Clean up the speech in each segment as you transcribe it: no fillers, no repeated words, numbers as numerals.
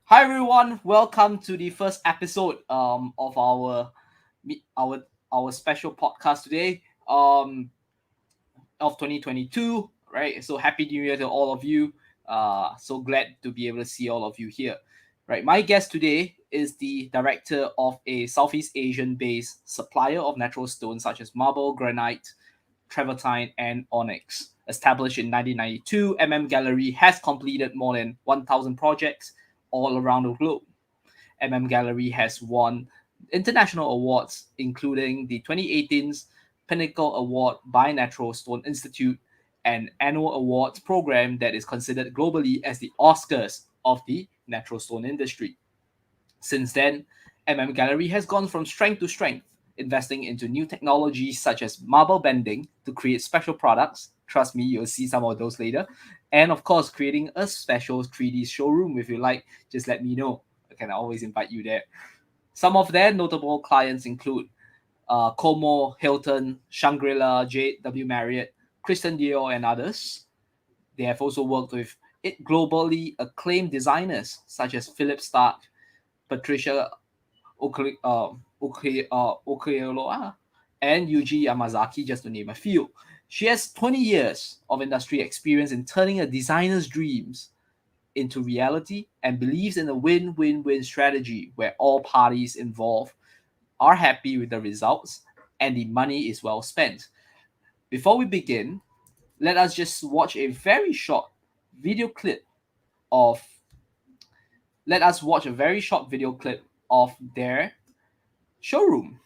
Hi everyone, welcome to the first episode of our our special podcast today of 2022. Right, so happy New Year to all of you. So glad to be able to see all of you here. Right, my guest today is the director of a Southeast Asian-based supplier of natural stones such as marble, granite, travertine, and onyx. Established in 1992, MM Gallery has completed more than 1,000 projects all around the globe. MM Gallery has won international awards, including the 2018 Pinnacle Award by Natural Stone Institute, an annual awards program that is considered globally as the Oscars of the natural stone industry. Since then, MM Gallery has gone from strength to strength, investing into new technologies such as marble bending to create special products. Trust me, you'll see some of those later. And of course, creating a special 3D showroom. If you like, just let me know. I can always invite you there. Some of their notable clients include Como, Hilton, Shangri-La, JW Marriott, Christian Dior, and others. They have also worked with globally acclaimed designers such as Phillipe Starcke, Patricia Urquiola, and Yuji Yamazaki, just to name a few. She has 20 years of industry experience in turning a designer's dreams into reality and believes in a win-win-win strategy where all parties involved are happy with the results and the money is well spent. Before we begin, let us just watch a very short video clip of let us watch a very short video clip of their showroom.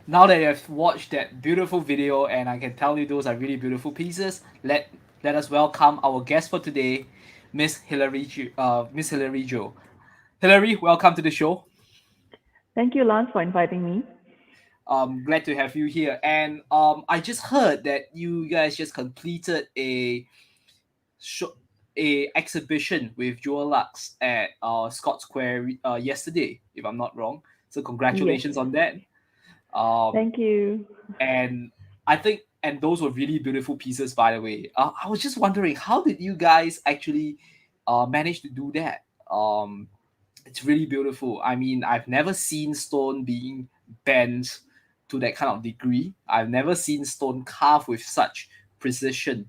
Now that you have watched that beautiful video, and I can tell you those are really beautiful pieces, let us welcome our guest for today, Miss Hilary Jo. Hilary, welcome to the show. Thank you, Lance, for inviting me. Glad to have you here. And I just heard that you guys just completed show, a exhibition with Jewel Lux at Scott Square yesterday, if I'm not wrong. So Yes. congratulations on that. Um, Thank you. and I think and those were really beautiful pieces, by the way. I was just wondering, how did you guys actually manage to do that? It's really beautiful. I mean, I've never seen stone being bent to that kind of degree. I've never seen stone carved with such precision.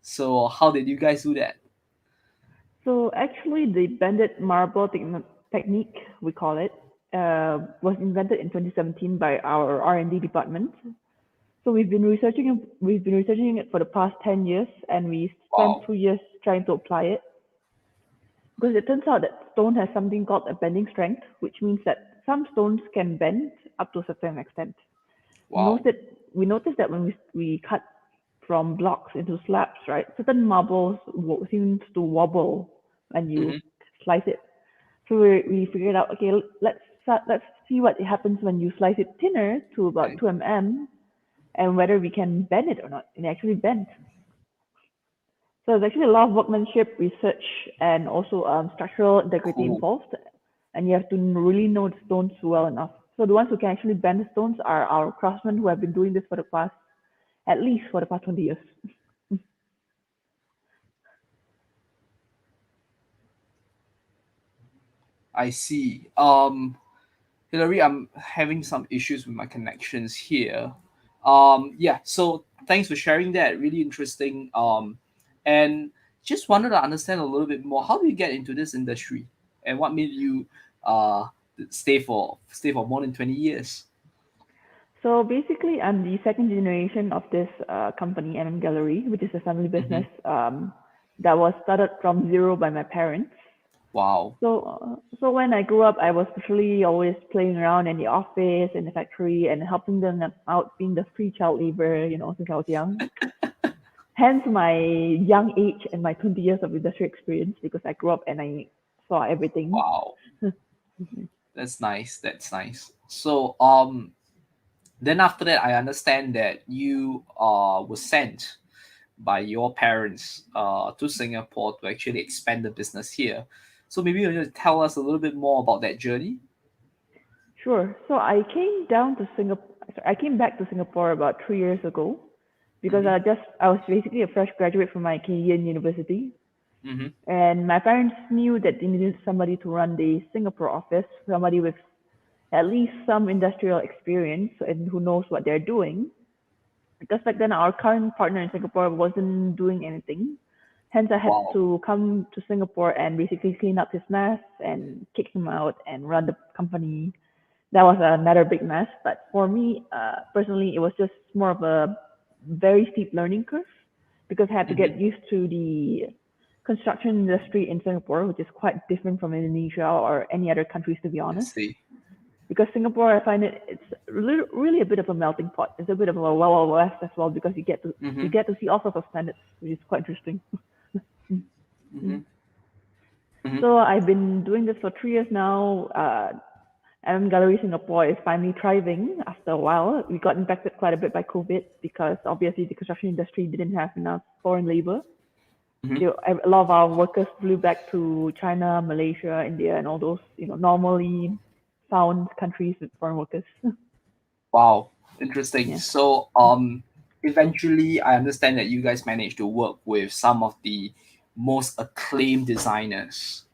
So how did you guys do that? So actually, the banded marble technique, we call it, was invented in 2017 by our R&D department. So we've been researching it for the past 10 years, and we spent Wow. 2 years trying to apply it. Because it turns out that stone has something called a bending strength, which means that some stones can bend up to a certain extent. Wow. We noticed that when we cut from blocks into slabs, right? Certain marbles seems to wobble when you Mm-hmm. slice it. So we figured out, okay, let's see what happens when you slice it thinner to about Okay. 2 mm, and whether we can bend it or not. And it actually bent. So there's actually a lot of workmanship, research, and also structural integrity Cool. involved. And you have to really know the stones well enough. So the ones who can actually bend the stones are our craftsmen who have been doing this for the past, at least for the past 20 years. I see. Hillary, I'm having some issues with my connections here. Yeah, so thanks for sharing that. Really interesting. And just wanted to understand a little bit more. How did you get into this industry, and what made you uh stay for more than 20 years? So basically, I'm the second generation of this company, MM Gallery, which is a family Mm-hmm. business that was started from zero by my parents. Wow. So when I grew up, I was usually always playing around in the office, in the factory, and helping them out, being the free child labor, since I was young. Hence my young age and my 20 years of industry experience, because I grew up and I saw everything. Wow. That's nice. That's nice. So then after that, I understand that you were sent by your parents to Singapore to actually expand the business here. So maybe you just tell us a little bit more about that journey. Sure. So I came down to Singapore. I came back to Singapore about 3 years ago because Mm-hmm. I was basically a fresh graduate from my Canadian university, Mm-hmm. and my parents knew that they needed somebody to run the Singapore office, somebody with at least some industrial experience and who knows what they're doing. Because back then our current partner in Singapore wasn't doing anything. Hence, I had Wow. to come to Singapore and basically clean up his mess and kick him out and run the company. That was another big mess. But for me, personally, it was just more of a very steep learning curve because I had to Mm-hmm. get used to the construction industry in Singapore, which is quite different from Indonesia or any other countries, to be I honest. see. Because Singapore, I find it's really a bit of a melting pot. It's a bit of a wild west as well because you Mm-hmm. get to see all sorts of standards, which is quite interesting. Mm-hmm. Mm-hmm. So I've been doing this for 3 years now. MM Gallery Singapore is finally thriving after a while. We got impacted quite a bit by COVID because obviously the construction industry didn't have enough foreign labor. Mm-hmm. A lot of our workers flew back to China, Malaysia, India, and all those normally found countries with foreign workers. Wow. Interesting. Yeah. So eventually I understand that you guys managed to work with some of the most acclaimed designers.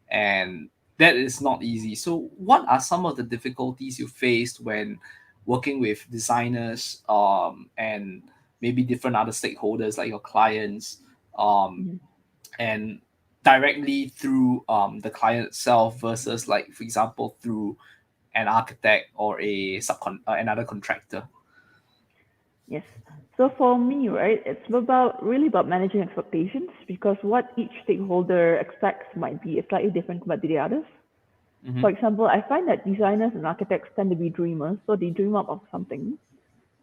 And that is not easy. So what are some of the difficulties you faced when working with designers and maybe different other stakeholders like your clients um Mhm. and directly through the client itself versus, like, for example, through an architect or another contractor. Yes. So for me, right, it's really about managing expectations because what each stakeholder expects might be slightly different compared to the others. For Mm-hmm. example, I find that designers and architects tend to be dreamers, so they dream up of something.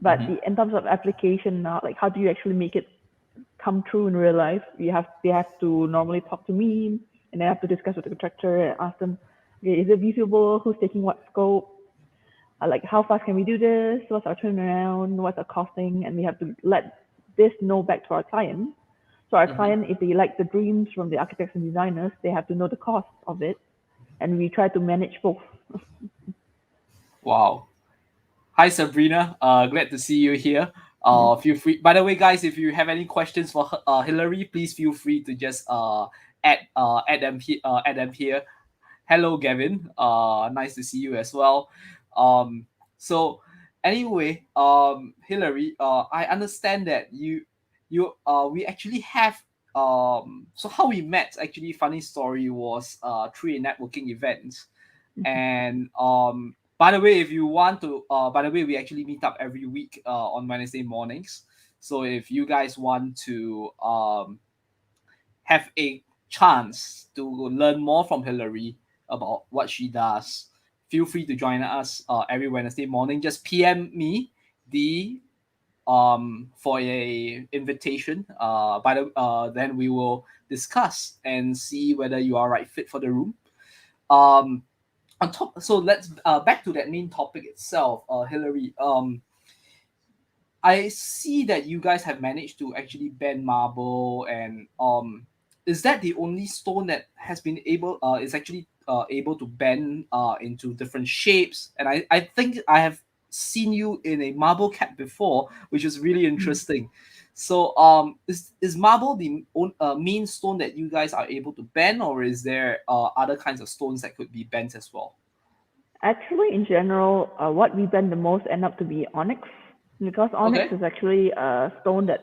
But Mm-hmm. in terms of application now, like how do you actually make it come true in real life? They have to normally talk to me, and I have to discuss with the contractor and ask them, okay, is it feasible? Who's taking what scope? Like how fast can we do this? What's our turnaround? What's our costing? And we have to let this know back to our client. So our Mm-hmm. client, if they like the dreams from the architects and designers, they have to know the cost of it, and we try to manage both. Wow. Hi Sabrina, glad to see you here. Yeah. Feel free. By the way, guys, if you have any questions for Hillary, please feel free to just add them here. Hello, Gavin. Nice to see you as well. Um, so anyway, Hillary, I understand that we actually have so how we met. Actually, funny story was through a networking event, and by the way, if you want to, by the way, we actually meet up every week on Wednesday mornings. So if you guys want to have a chance to learn more from Hillary about what she does, feel free to join us every Wednesday morning. Just PM me the for a invitation. Then we will discuss and see whether you are right fit for the room. Um, on top, so let's back to that main topic itself, Hillary. I see that you guys have managed to actually bend marble, and is that the only stone that has been able is actually able to bend into different shapes? And I think I have seen you in a marble cap before, which is really interesting. So is marble the main stone that you guys are able to bend, or is there other kinds of stones that could be bent as well? Actually, in general, what we bend the most end up to be onyx, because onyx Okay. is actually a stone that's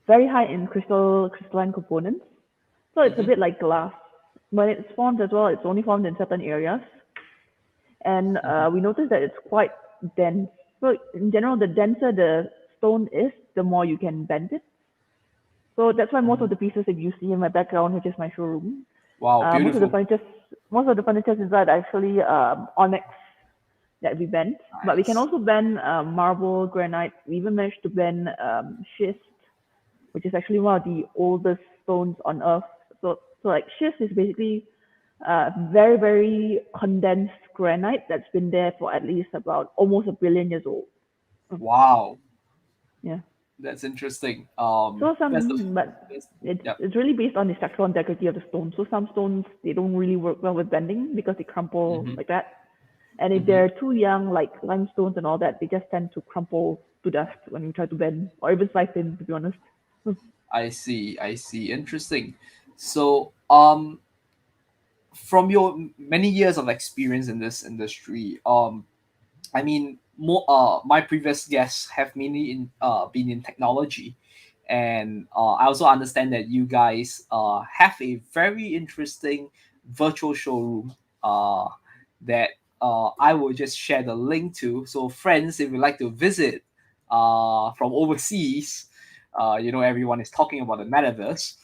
very high in crystalline components. So it's a Mm-hmm. bit like glass. When it's formed as well, it's only formed in certain areas, and Mm-hmm. we notice that it's quite dense. So in general, the denser the stone is, the more you can bend it. So that's why most Mm-hmm. of the pieces that you see in my background, which is my showroom, Wow, uh, most of the beautiful. furniture, most of the furniture inside are actually onyx that we bend. But we can Nice. also bend marble, granite. We even managed to bend schist, which is actually one of the oldest stones on Earth. So like schist is basically very, very condensed granite that's been there for at least about almost a billion years old. Mm. Wow, Yeah. that's interesting. So That's the but that's, it's yep. it's really based on the structural integrity of the stone. So some stones they don't really work well with bending because they crumple Mm-hmm. like that. And if Mm-hmm. they're too young, like limestones and all that, they just tend to crumple to dust when you try to bend, or even slice in, to be honest. I see. I see. Interesting. So, from your many years of experience in this industry, I mean, more my previous guests have mainly been in technology, and I also understand that you guys have a very interesting virtual showroom that I will just share the link to. So, friends, if you'd like to visit from overseas, everyone is talking about the metaverse.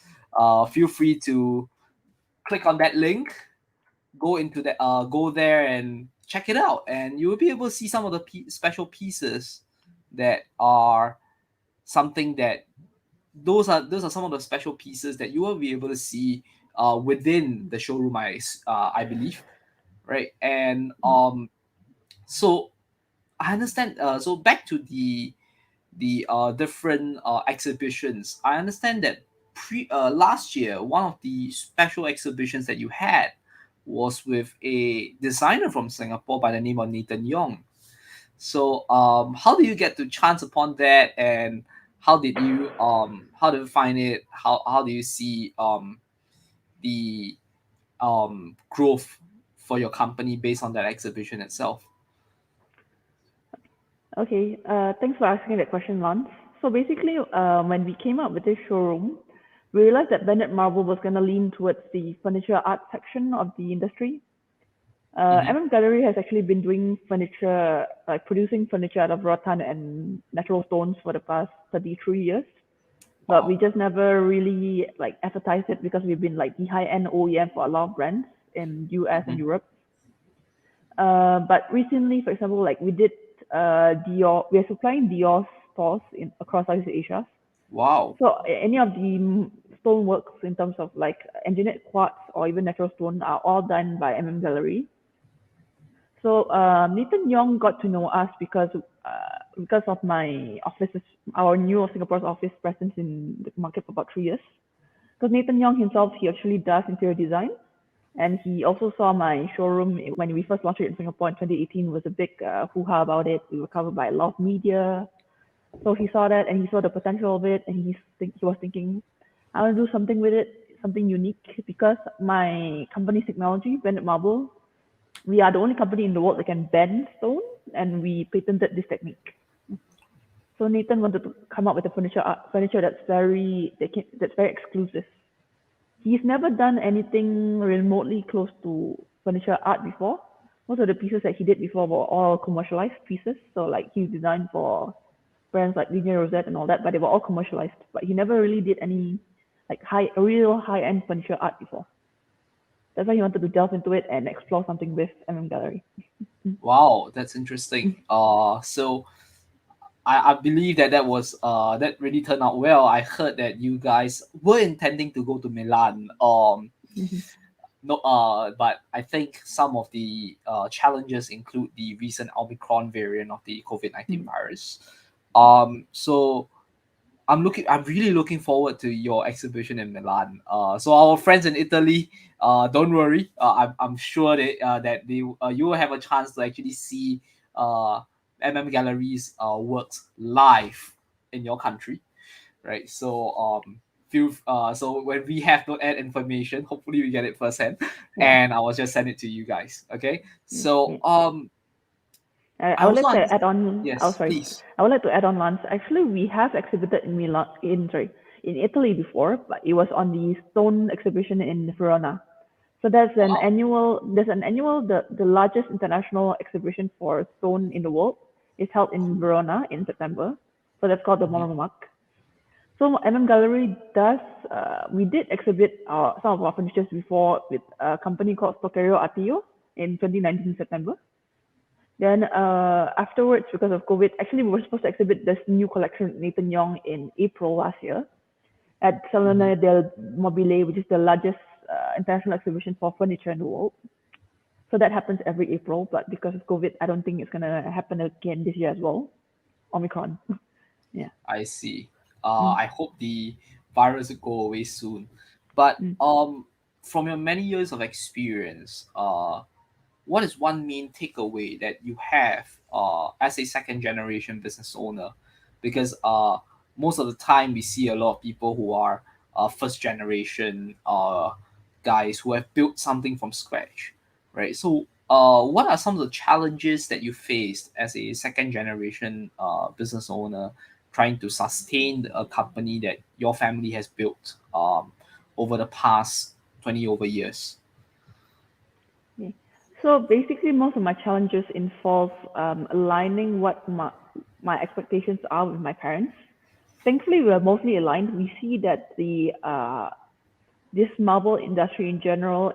Feel free to click on that link, go there and check it out, and you will be able to see some of the special pieces that are something that those are some of the special pieces that you will be able to see within the showroom. I believe, right? And so I understand. So back to the different exhibitions. I understand that last year one of the special exhibitions that you had was with a designer from Singapore by the name of Nathan Yong. So how did you get to chance upon that, and how did you find it? How do you see the growth for your company based on that exhibition itself? Okay, thanks for asking that question, Lance. So basically, when we came up with this showroom, we realized that Bennett Marble was going to lean towards the furniture art section of the industry. Mm-hmm. MM Gallery has actually been doing furniture, like producing furniture out of rattan and natural stones for the past 33 years. But we Wow. just never really like advertised it because we've been like the high-end OEM for a lot of brands in US and Mm-hmm. Europe. But recently, for example, like we did Dior, we are supplying Dior stores in across Southeast Asia. Wow. So any of the stoneworks in terms of like engineered quartz or even natural stone are all done by MM Galleri. So Nathan Yong got to know us because of my office's our new Singapore's office presence in the market for about 3 years. Because Nathan Yong himself, he actually does interior design, and he also saw my showroom when we first launched it in Singapore in 2018. Was a big hoo-ha about it. We were covered by a lot of media. So he saw that and he saw the potential of it, and he was thinking, I want to do something with it, something unique, because my company's technology, Bended Marble, we are the only company in the world that can bend stone, and we patented this technique. So Nathan wanted to come up with a furniture that's very exclusive. He's never done anything remotely close to furniture art before. Most of the pieces that he did before were all commercialized pieces. So like he designed for brands like Ligne Rosette and all that, but they were all commercialized. But he never really did any like real high-end furniture art before. That's why he wanted to delve into it and explore something with MM Gallery. Wow, that's interesting. So I believe that that really turned out well. I heard that you guys were intending to go to Milan. No, but I think some of the challenges include the recent Omicron variant of the COVID-19 virus. So I'm really looking forward to your exhibition in Milan. So our friends in Italy, don't worry. I'm sure that you will have a chance to actually see MM Gallery's works live in your country, right? So so when we have no ad information, hopefully we get it firsthand, Yeah. and I will just send it to you guys. Okay. So Yeah. I I would also like to add on. Oh, yes, sorry. please. I would like to add on, Lance. Actually, we have exhibited in Milan, in Italy before, but it was on the stone exhibition in Verona. So Wow. the largest international exhibition for stone in the world is held in Verona in September. So that's called the Mhm. Monomark. So MM Gallery we did exhibit some of our furnitures before with a company called Stoccario Attio in 2019 September. Then afterwards, because of COVID, actually we were supposed to exhibit this new collection with Nathan Yong in April last year at Mhm. Salone del Mobile, which is the largest international exhibition for furniture in the world. So that happens every April, but because of COVID, I don't think it's gonna happen again this year as well. Omicron. Yeah. I see. Mm, I hope the virus will go away soon. But mm. from your many years of experience, what is one main takeaway that you have as a second generation business owner? Because most of the time we see a lot of people who are first generation guys who have built something from scratch, right? So what are some of the challenges that you faced as a second generation business owner trying to sustain a company that your family has built over the past 20 over years? Okay. So basically, most of my challenges involve aligning what my expectations are with my parents. Thankfully, we are mostly aligned. We see that the this marble industry in general,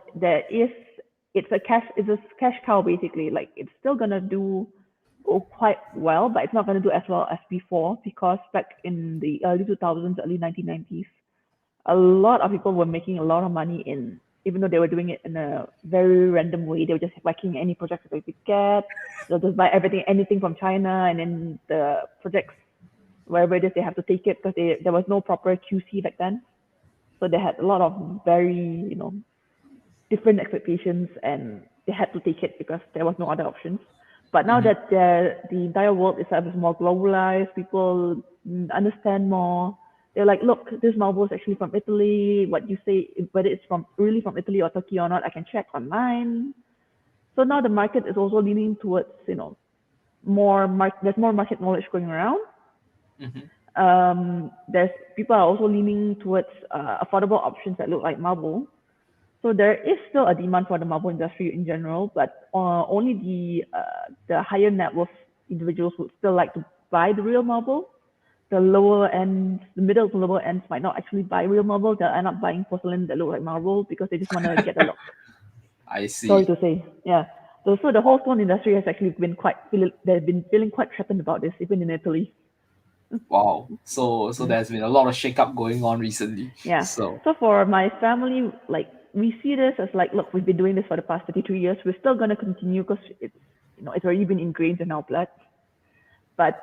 it's a cash cow basically. Like it's still gonna go quite well, but it's not gonna do as well as before because back in the early 2000s, early 1990s, a lot of people were making a lot of money in, even though they were doing it in a very random way. They were just whacking any project that they could get. They'll just buy anything from China, and then the projects, wherever it is, they have to take it because there was no proper QC back then. So they had a lot of very, different expectations, and they had to take it because there was no other options. But now Mhm. that the entire world itself is more globalized, people understand more. They're like, look, this marble is actually from Italy. What you say, whether it's from really from Italy or Turkey or not, I can check online. So now the market is also leaning towards, there's more market knowledge going around. Mhm. There's People are also leaning towards affordable options that look like marble. So there is still a demand for the marble industry in general, but only the higher net worth individuals would still like to buy the real marble. The lower end, the middle to lower ends might not actually buy real marble. They'll end up buying porcelain that look like marble because they just want to get a look. I Sorry see. to say, yeah. So the whole stone industry has actually been they've been feeling quite threatened about this, even in Italy. Wow. So Mm. there's been a lot of shakeup going on recently. Yeah. So So for my family, like we see this as like, look, we've been doing this for the past 32 years. We're still gonna continue because it's already been ingrained in our blood. But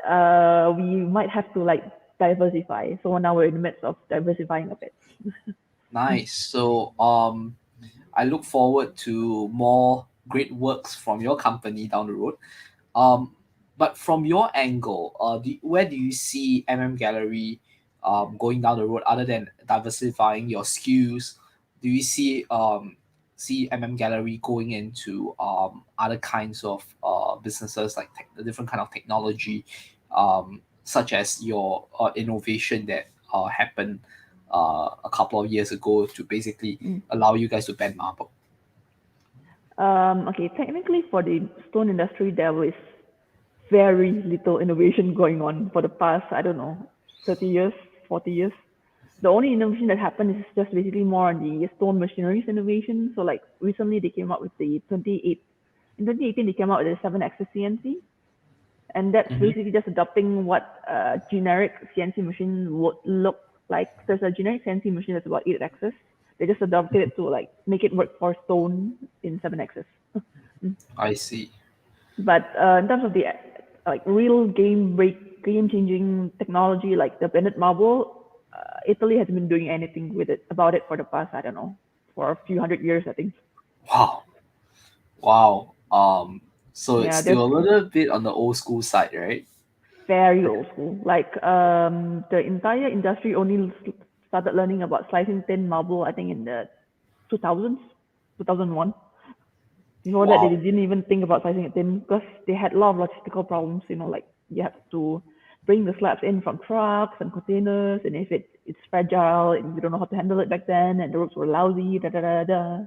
we might have to like diversify. So now we're in the midst of diversifying a bit. nice. So I look forward to more great works from your company down the road. Um, but from your angle, where do you see MM Gallery going down the road other than diversifying your skills? Do you see MM Gallery going into other kinds of businesses like different kind of technology, such as your innovation that happened a couple of years ago to basically Mm. allow you guys to bend marble? Okay, technically for the stone industry, there was very little innovation going on for the past, I don't know, 30 years, 40 years. The only innovation that happened is just basically more on the stone machineries innovation. So like recently they came out with the 28, in 2018 they came out with the 7-axis CNC, and that's Mm-hmm. basically just adopting what a generic CNC machine would look like. There's a generic CNC machine that's about 8 axis. They just adopted it to like make it work for stone in 7 axis. I see. But in terms of the like real game changing technology like the Bennett marble, Italy hasn't been doing anything with it about it for the past, I don't know, for a few hundred years I think. Wow. Wow. So it's Yeah, there's still a little bit on the old school side, right? very old school. Like the entire industry only started learning about slicing thin marble I think in the 2000s, 2001. Before that, they Wow. didn't even think about sizing it thin because they had a lot of logistical problems. Like you have to bring the slabs in from trucks and containers, and if it's fragile, and you don't know how to handle it back then, and the ropes were lousy, da da da da.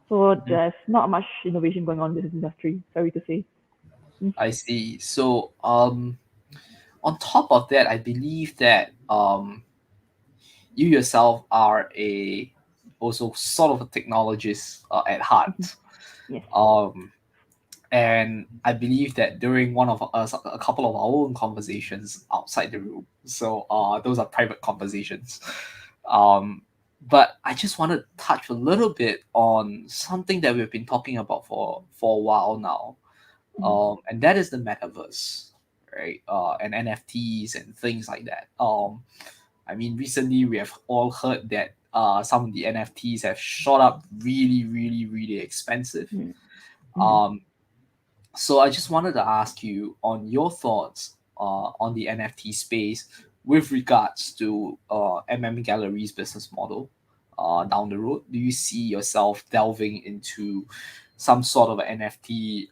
So Mhm. there's not much innovation going on in this industry. Sorry to say. Mm. I see. So on top of that, I believe that you yourself are a also sort of a technologist at heart. Yes. Um, and I believe that during one of us, a couple of our own conversations outside the room. So those are private conversations. Um, but I just want to touch a little bit on something that we've been talking about for a while now, Mm. and that is the metaverse, right? And NFTs and things like that. I mean, recently we have all heard that some of the NFTs have shot up really, really, really expensive. Mm. Mm. Um, so I just wanted to ask you on your thoughts on the NFT space with regards to MM Gallery's business model down the road. Do you see yourself delving into some sort of NFT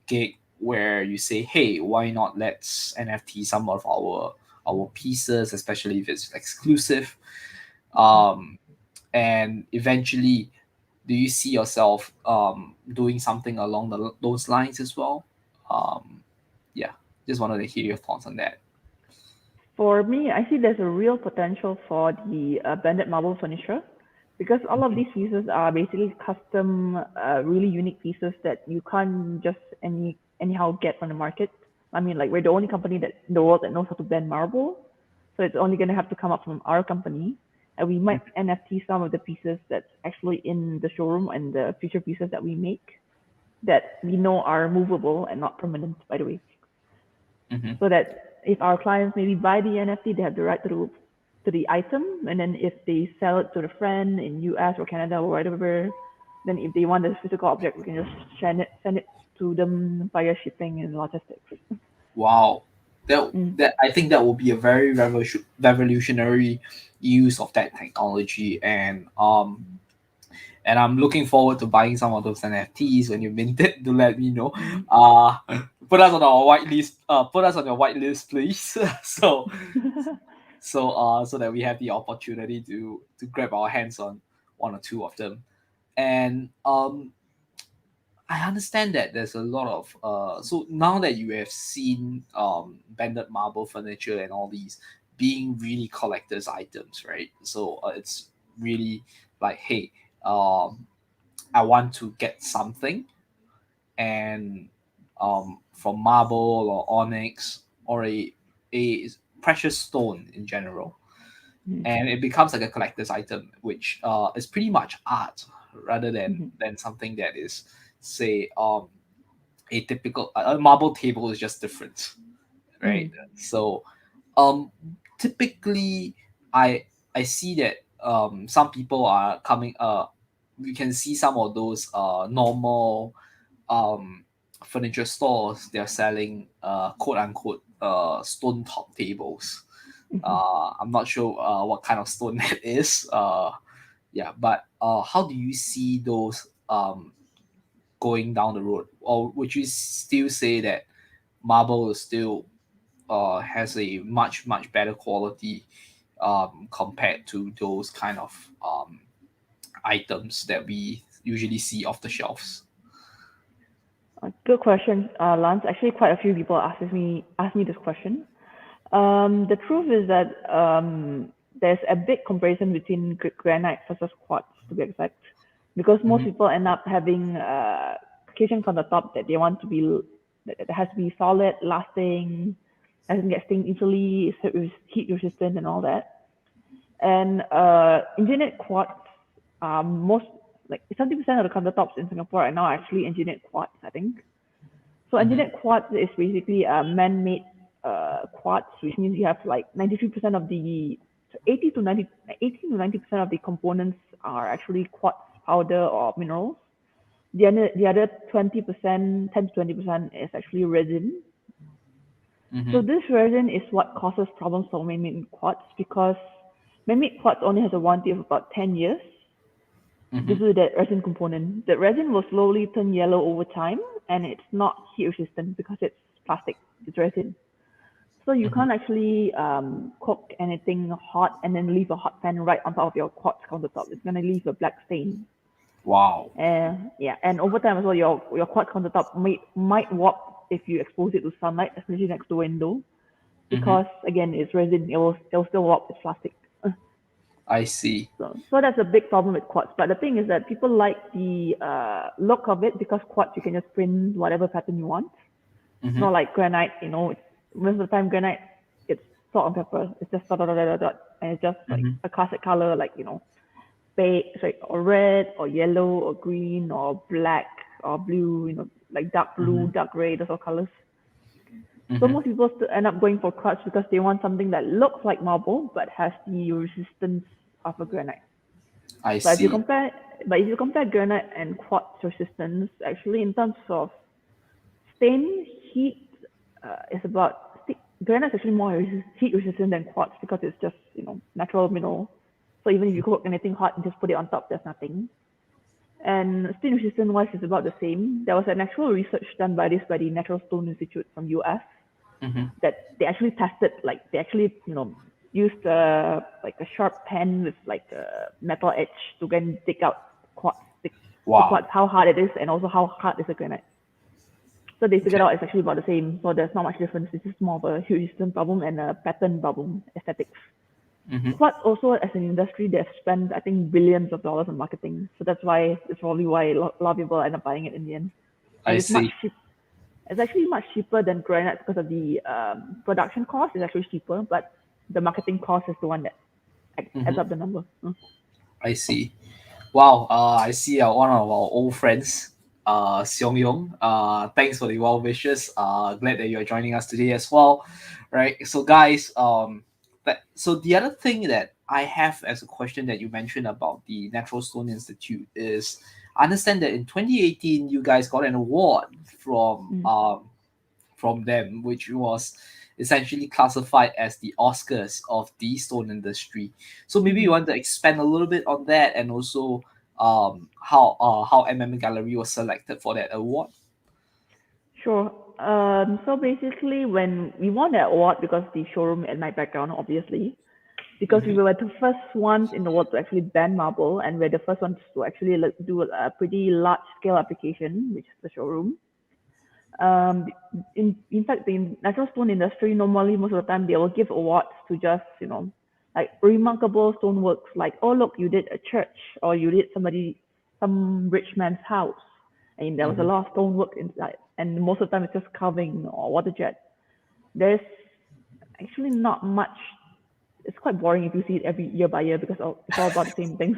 gig where you say, hey, why not let's NFT some of our pieces, especially if it's exclusive, um, and eventually do you see yourself doing something along those lines as well? Um, yeah, just wanted to hear your thoughts on that. For me, I see there's a real potential for the banded marble furniture because all of Mhm. these pieces are basically custom, really unique pieces that you can't just anyhow get from the market. I mean, like we're the only company that in the world that knows how to bend marble, so it's only gonna have to come up from our company, and we might NFT some of the pieces that's actually in the showroom and the future pieces that we make that we know are movable and not permanent, by the way, Mm-hmm. so that if our clients maybe buy the NFT, they have the right to the item, and then if they sell it to a friend in US or Canada or whatever, then if they want the physical object, we can just send it to them via shipping and logistics. Wow, that Mm. that I think that will be a very revolutionary use of that technology, and I'm looking forward to buying some of those NFTs when you mint it to let me know. Mm. Uh put us on our whitelist. Put us on your whitelist, please. So that we have the opportunity to grab our hands on one or two of them. And I understand that there's a lot of so now that you have seen banded marble furniture and all these being really collectors items, right? So it's really like, hey, um I want to get something and from marble or onyx or a precious stone in general, and it becomes like a collector's item, which is pretty much art rather than something that is, say, a typical a marble table is just different, right? So um typically I see that some people are coming you can see some of those normal um furniture stores, they're selling quote unquote stone top tables. I'm not sure what kind of stone that is. Yeah, but how do you see those going down the road, or would you still say that marble is still has a much better quality compared to those kind of items that we usually see off the shelves? Good question, Lance. Actually, quite a few people asked me this question. The truth is that there's a big comparison between granite versus quartz, to be exact, because most people end up having casings on the top that they want to be that has to be solid, lasting, doesn't get stained easily, is heat resistant, and all that. And engineered quartz, most like 70% of the countertops in Singapore right now are actually engineered quartz, I think. So engineered quartz is basically a man-made quartz, which means you have like 93% of the 80 to 90, 80 to 90% of the components are actually quartz powder or minerals. The other 20%, 10 to 20% is actually resin. So this resin is what causes problems for man-made quartz, because man-made quartz only has a warranty of about 10 years due to that resin component. The resin will slowly turn yellow over time, and it's not heat resistant because it's plastic, it's resin. So you can't actually cook anything hot and then leave a hot pan right on top of your quartz countertop. It's gonna leave a black stain. Wow. Yeah, and over time as well, your quartz countertop might warp if you expose it to sunlight, especially next to a window, because again, it's resin. It will still warp. It's plastic. I see. So that's a big problem with quartz. But the thing is that people like the look of it, because quartz you can just print whatever pattern you want. It's not like granite. Most of the time granite, it's salt and pepper. It's just dot dot dot dot dot, and it's just like a classic color, like or red or yellow or green or black or blue. Like dark blue, dark gray, those all colors. So most people still end up going for quartz because they want something that looks like marble but has the resistance of a granite. I But if you see. compare granite and quartz resistance, actually in terms of stain, heat, is about granite is actually more heat resistant than quartz because it's just natural mineral. So even if you cook anything hot and just put it on top, there's nothing. And stain resistance wise is about the same. There was an actual research done by the Natural Stone Institute from US that they actually tested, like they actually used like a sharp pen with like a metal edge to go and dig out quartz, Wow. how hard it is, and also how hard is a granite. So they figured out it's actually about the same. So there's not much difference. It's just more of a heat resistance problem and a pattern problem, aesthetics. Quartz also, as an industry, they've spent, I think, billions of dollars on marketing. So that's why it's probably why a lot of people end up buying it in the end. I And it's see. It's actually much cheaper than granite because of the production cost is actually cheaper, but the marketing cost is the one that adds up the number. I see. Wow. I see one of our old friends, Seong Yong. Thanks for the well wishes. Glad that you're joining us today as well. Right. So guys, so the other thing that I have as a question that you mentioned about the Natural Stone Institute is, I understand that in 2018 you guys got an award from them, which was essentially classified as the Oscars of the stone industry. So maybe you want to expand a little bit on that, and also how MM Gallery was selected for that award. Sure. So basically, when we won that award, because the showroom and my background, obviously, because we were the first ones in the world to actually ban marble, and we're the first ones to actually do a pretty large scale application, which is the showroom. In fact, the natural stone industry, normally most of the time they will give awards to just like remarkable stoneworks, like, oh look, you did a church, or you did some rich man's house, I mean, there was a lot of stonework inside, and most of the time it's just carving or water jet. There's actually not much. It's quite boring if you see it every year by year because it's all about the same things.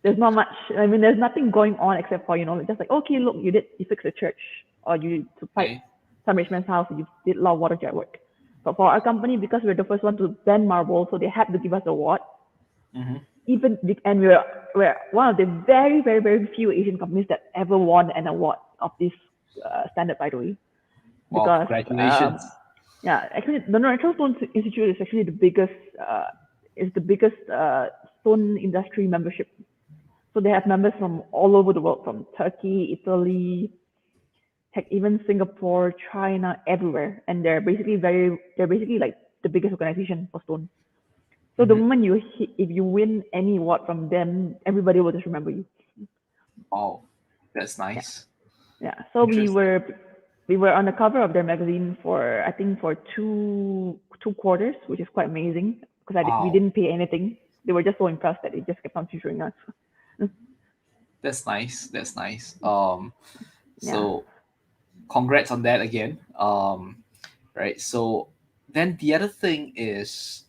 There's not much. I mean, there's nothing going on except for just like, okay, look, you fixed a church, or you supplied Okay. some rich man's house, you did a lot of water jet work. But for our company, because we're the first one to ban marble, so they had to give us an award. And we're one of the very, very, very few Asian companies that ever won an award of this standard, by the way. Wow, Because congratulations. actually, the Natural Stone Institute is actually the biggest stone industry membership. So they have members from all over the world, from Turkey, Italy, heck, even Singapore, China, everywhere, and they're basically like the biggest organization for stone. So the moment if you win any award from them, everybody will just remember you. Wow, that's Yeah, nice. yeah. So Interesting. we were on the cover of their magazine for I think for two quarters, which is quite amazing because we Wow, didn't pay anything. They were just so impressed that they just kept on featuring us. that's nice. That's nice. Yeah. So congrats on that again. Right. So then the other thing is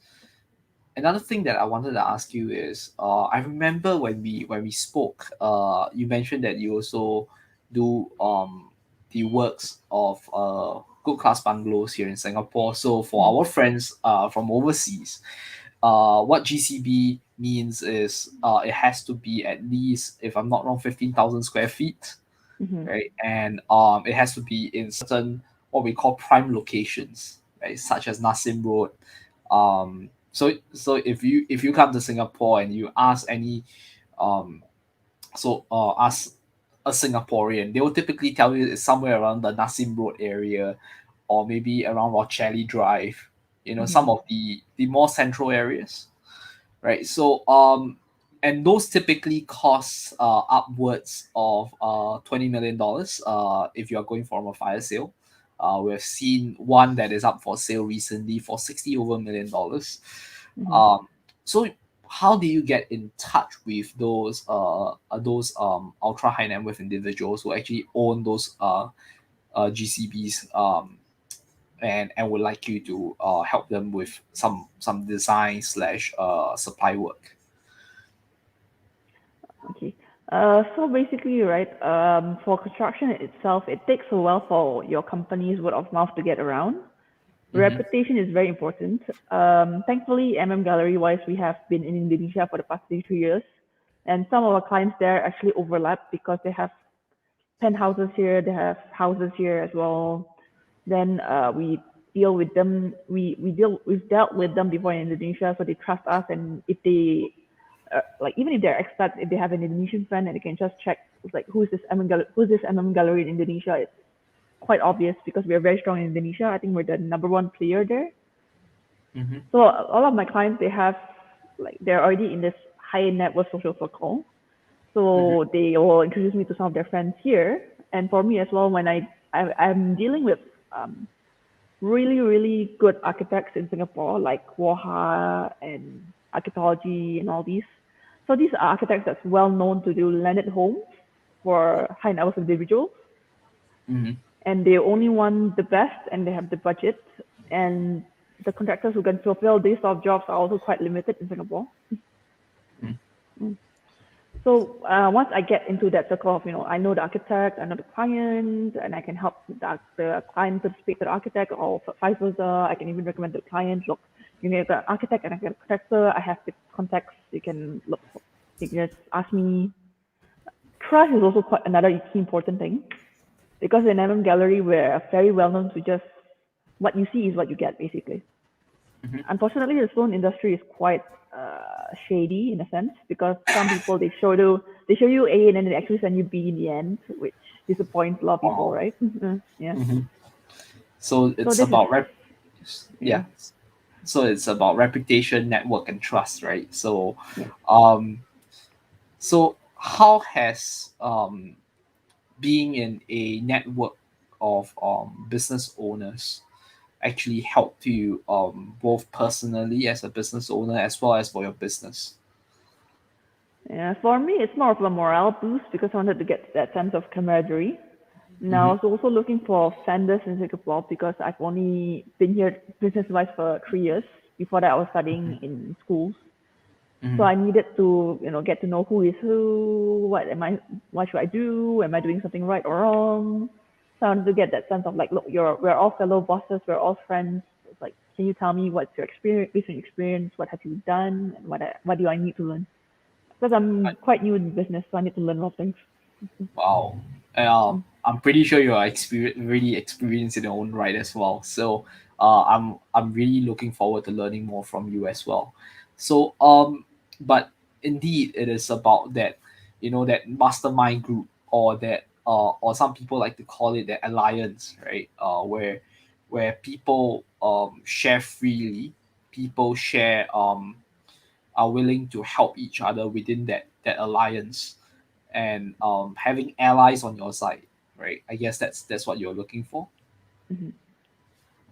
another thing that I wanted to ask you is, I remember when we spoke, you mentioned that you also do the works of good class bungalows here in Singapore. So for Mm. our friends from overseas, what GCB means is it has to be at least, if I'm not wrong, 15,000 square feet, Mm-hmm. right? And it has to be in certain what we call prime locations, right? Such as Nassim Road. So if you come to Singapore and you ask any um ask a Singaporean, they will typically tell you it's somewhere around the Nassim Road area, or maybe around Rochelle Drive. Mm-hmm. Some of the more central areas, right? So and those typically cost upwards of $20 million if you are going from a fire sale. We've seen one that is up for sale recently for 60 over $1 million. Mm-hmm. So how do you get in touch with those ultra high net worth individuals who actually own those GCBs, and would like you to help them with some design slash supply work? Okay. So basically, right, for construction itself, it takes a while for your company's word of mouth to get around. Mm-hmm. Reputation is very important. Thankfully, MM Gallery wise, we have been in Indonesia for the past 3 years, and some of our clients there actually overlap because they have penthouses here, they have houses here as well. Then we deal with them. We've dealt with them before in Indonesia, so they trust us. And if they like, even if they're expats, if they have an Indonesian friend, and they can just check like who's this MM Gallery in Indonesia, it's quite obvious because we are very strong in Indonesia. I think we're the number one player there. Mm-hmm. So all of my clients, they're already in this high net worth social circle. Mm-hmm. So they will introduce me to some of their friends here. And for me as well, when I'm dealing with really, really good architects in Singapore, like Woha and Archaeology and all these. So these are architects that's well known to do landed homes for high net worth individuals. Mm-hmm. And they only want the best and they have the budget. And the contractors who can fulfill these sort of jobs are also quite limited in Singapore. Mm. So once I get into that circle of, I know the architect, I know the client, and I can help the client to speak to the architect, or vice versa. I can even recommend to the client, look, you need an architect and I get a contractor. I have the contacts. You can look. You can just ask me. Trust is also quite another key important thing because in MM Gallery we're very well known to just what you see is what you get basically. Mm-hmm. Unfortunately, the stone industry is quite shady in a sense because some people they show you A and then they actually send you B in the end, which disappoints a lot of people, Wow. right? Yeah. Mm-hmm. So So it's this is about yeah, yeah. So it's about reputation, network, and trust, right? So, yeah. um, so how has being in a network of business owners actually helped you both personally as a business owner as well as for your business? Yeah, for me, it's more of a morale boost because I wanted to get that sense of camaraderie. Now, I Mm-hmm. was also looking for vendors in Singapore because I've only been here business-wise for 3 years. Before that, I was studying in schools. So Mm-hmm. I needed to, get to know who is who, what should I do, am I doing something right or wrong? So I wanted to get that sense of like, look, we're all fellow bosses, we're all friends. It's like, can you tell me what's your experience, based on your experience, what have you done, and what do I need to learn? Because I'm quite new in business, so I need to learn a lot of things. Wow. I'm pretty sure you are really experienced in your own right as well. So I'm really looking forward to learning more from you as well. So but indeed it is about that, that mastermind group, or that or some people like to call it the alliance, right? Where people share freely, people share are willing to help each other within that alliance, and having allies on your side, right? I guess that's what you're looking for. Hmm.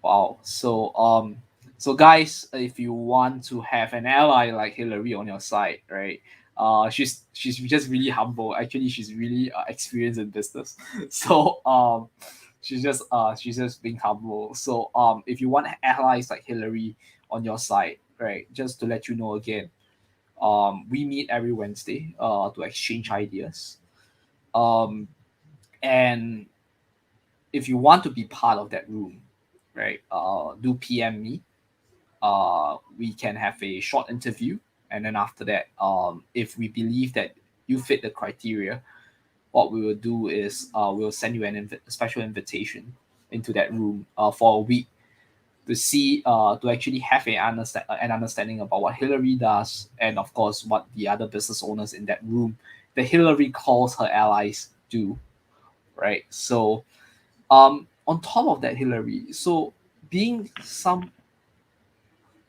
Wow. So guys, if you want to have an ally like Hillary on your side, right? She's just really humble. Actually, she's really experienced in business. So she's just being humble. So if you want allies like Hillary on your side, right? Just to let you know again, we meet every Wednesday to exchange ideas. Um, and if you want to be part of that room, right, do PM me. We can have a short interview, and then after that, if we believe that you fit the criteria, what we will do is we'll send you a special invitation into that room for a week to see to actually have an understanding about what Hillary does, and of course what the other business owners in that room that Hillary calls her allies do, right? So on top of that, Hillary, so being some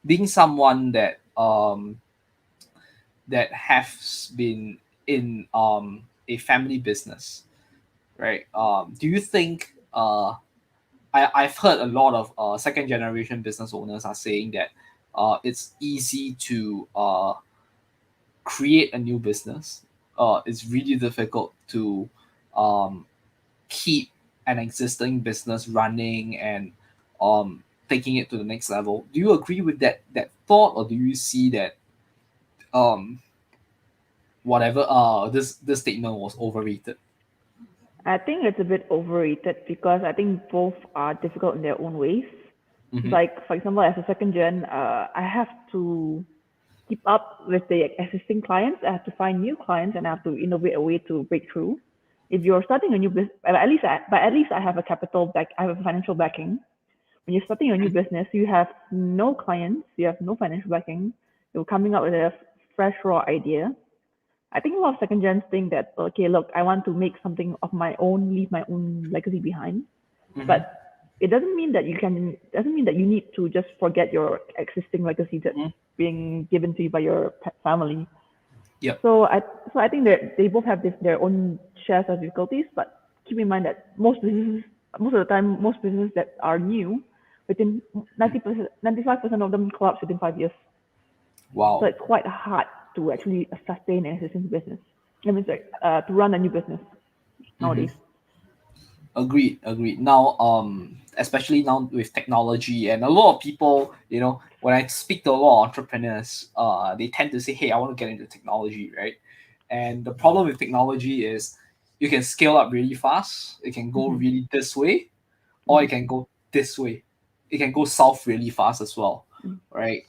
being someone that has been in a family business, right? Do you think I've heard a lot of second generation business owners are saying that it's easy to create a new business. It's really difficult to um, keep an existing business running and taking it to the next level. Do you agree with that thought, or do you see that um, whatever this statement was overrated? I think it's a bit overrated because I think both are difficult in their own ways. Mm-hmm. Like, for example, as a second gen, I have to keep up with the existing clients. I have to find new clients and I have to innovate a way to break through. If you're starting a new business, but at least I have a capital back. I have a financial backing. When you're starting a new business, you have no clients, you have no financial backing. You're coming up with a fresh raw idea. I think a lot of second gens think that okay, look, I want to make something of my own, leave my own legacy behind. Mm-hmm. But it doesn't mean that you need to just forget your existing legacy that's Mm-hmm. being given to you by your family. Yep. So I think that they both have their own shares of difficulties, but keep in mind that most of the time, most businesses that are new, within 90%, 95% of them collapse within 5 years. So Wow. it's quite hard to actually sustain an existing business. I mean, sorry, to run a new business Mm-hmm. nowadays. Agreed, agreed. Now, especially now with technology and a lot of people, when I speak to a lot of entrepreneurs, they tend to say, "Hey, I want to get into technology," right? And the problem with technology is you can scale up really fast. It can go Hmm. really this way, or Hmm. it can go this way. It can go south really fast as well, right?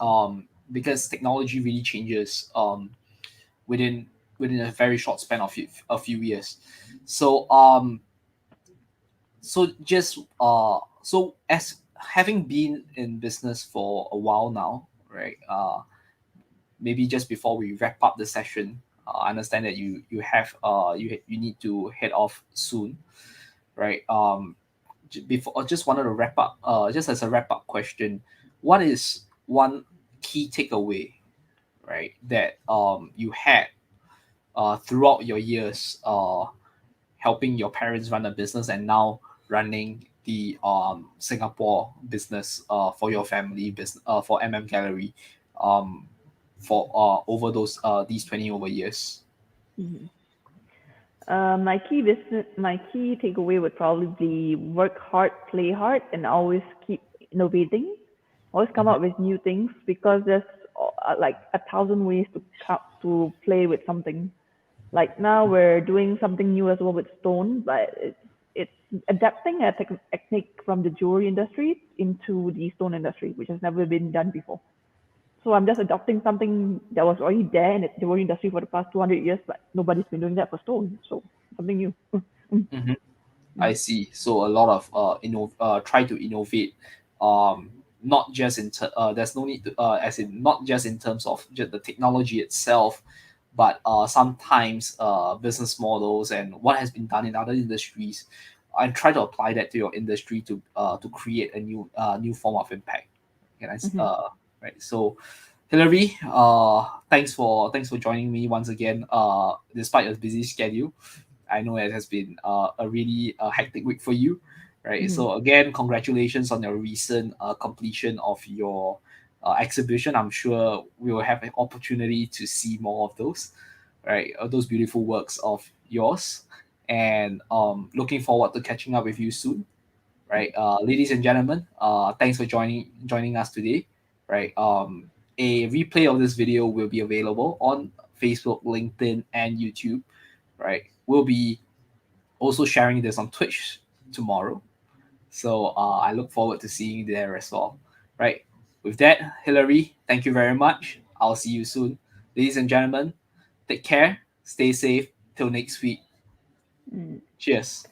Because technology really changes within within a very short span of a few years. So so as having been in business for a while now, right? Maybe just before we wrap up the session, I understand that you have you need to head off soon, right? Before I just wanted to wrap up. Just as a wrap up question, what is one key takeaway, right, that you had throughout your years helping your parents run a business, and now running the Singapore business for your family business for MM Gallery, um, for over those these 20 over years. Mhm. My key takeaway would probably be work hard, play hard, and always keep innovating. Always come Mhm. up with new things because there's like a thousand ways to play with something. Like now we're doing something new as well with stone, but it's adapting a technique from the jewelry industry into the stone industry, which has never been done before. So I'm just adopting something that was already there in the jewelry industry for the past 200 years, but nobody's been doing that for stone. So something new. Mhm. I Mm. see. So a lot of try to innovate, not just there's no need to as in not just in terms of just the technology itself, but sometimes business models and what has been done in other industries, and try to apply that to your industry to create a new form of impact. Can I Mhm. right? So Hilary, thanks for joining me once again. Despite a busy schedule, I know it has been a really hectic week for you, right? Mhm. So again, congratulations on your recent completion of your exhibition. I'm sure we will have an opportunity to see more of those, right? Those beautiful works of yours, and looking forward to catching up with you soon, right? Ladies and gentlemen, thanks for joining us today, right? A replay of this video will be available on Facebook, LinkedIn, and YouTube, right? We'll be also sharing this on Twitch tomorrow. So I look forward to seeing you there as well. Right. With that, Hilary, thank you very much. I'll see you soon. Ladies and gentlemen, take care, stay safe till next week. Mm. Cheers.